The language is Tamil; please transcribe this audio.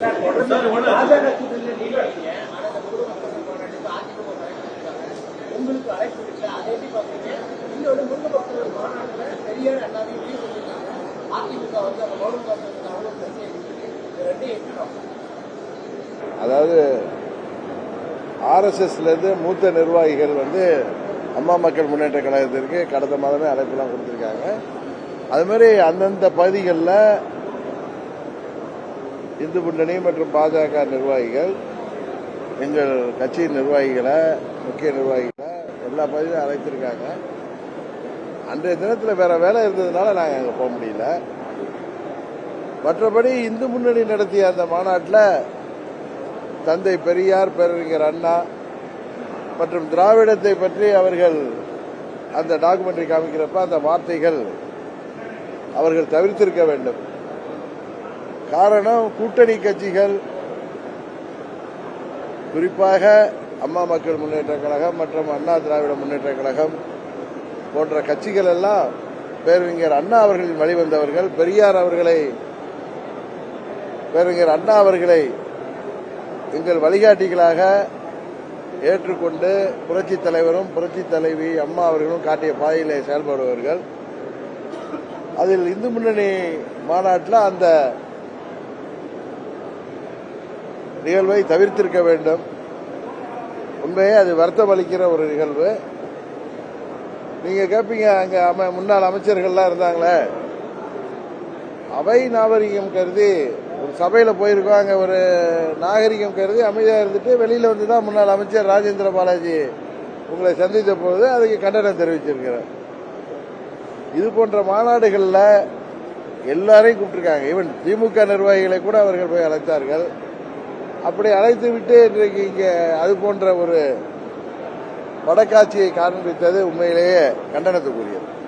உங்களுக்கு அழைப்பு இருக்கு. அதை எப்படி பாக்குறீங்க? இன்னொரு முருங்க பக்தர்கள் மாநாட்டுல பெரியார் அண்ணாவையும் சொல்லியிருக்காங்க. அதிமுக வந்து அந்த மௌன காப்பதற்கு அவ்வளவு பிரச்சனை இருக்கு. ரெண்டையும் எப்படி பார்க்கணும்? அதாவது ஆர்எஸ்எஸ்ல இருந்து மூத்த நிர்வாகிகள் வந்து அம்மா மக்கள் முன்னேற்ற கழகத்திற்கு கடந்த மாதமே அழைப்புலாம் கொடுத்திருக்காங்க. அது மாதிரி அந்தந்த பகுதிகளில் இந்து முன்னணி மற்றும் பாஜக நிர்வாகிகள் எங்கள் கட்சியின் நிர்வாகிகளை முக்கிய நிர்வாகிகளை எல்லா பகுதியிலும் அழைத்திருக்காங்க. அன்றைய தினத்தில் வேற வேலை இருந்ததுனால நாங்கள் அங்கே போக முடியல. மற்றபடி இந்து முன்னணி நடத்திய அந்த மாநாட்டில் தந்தை பெரியார், பேரறிஞர் அண்ணா மற்றும் திராவிடத்தை பற்றி அவர்கள் அந்த டாக்குமெண்ட்ரி காமிக்கிறப்ப அந்த வார்த்தைகள் அவர்கள் தவிர்த்திருக்க வேண்டும். காரணம், கூட்டணி கட்சிகள் குறிப்பாக அம்மா மக்கள் முன்னேற்ற கழகம் மற்றும் அண்ணா திராவிட முன்னேற்ற கழகம் போன்ற கட்சிகள் எல்லாம் பேரறிஞர் அண்ணா அவர்களின் வழிவந்தவர்கள். பேரறிஞர் அண்ணா அவர்களை எங்கள் வழிகாட்டிகளாக ஏற்றுக்கொண்டு புரட்சி தலைவரும் புரட்சி தலைவி அம்மா அவர்களும் காட்டிய பாதையிலே செயல்படுபவர்கள். அதில் இந்து முன்னணி மாநாட்டில் அந்த நிகழ்வை தவிர்த்திருக்க வேண்டும். உண்மையே அது வருத்தம் அளிக்கிற ஒரு நிகழ்வு. நீங்க கேட்பீங்க, அங்க முன்னாள் அமைச்சர்கள்லாம் இருந்தாங்களே, அவை நாகரிகம் கருதி ஒரு சபையில போயிருக்கோம், அங்க ஒரு நாகரிகம் கருதி அமைதியா இருந்துட்டு வெளியில வந்துதான் முன்னாள் அமைச்சர் ராஜேந்திர பாலாஜி உங்களை சந்தித்த போது அதுக்கு கண்டனம் தெரிவிச்சிருக்கிறார். இது போன்ற மாநாடுகள்ல எல்லாரையும் கூப்பிட்டிருக்காங்க. ஈவன் திமுக நிர்வாகிகளை கூட அவர்கள் போய் அழைத்தார்கள். அப்படி அழைத்து விட்டு இன்றைக்கு இங்க அது போன்ற ஒரு படக்காட்சியை காண்பித்தது உண்மையிலேயே கண்டனத்துக்குரியது.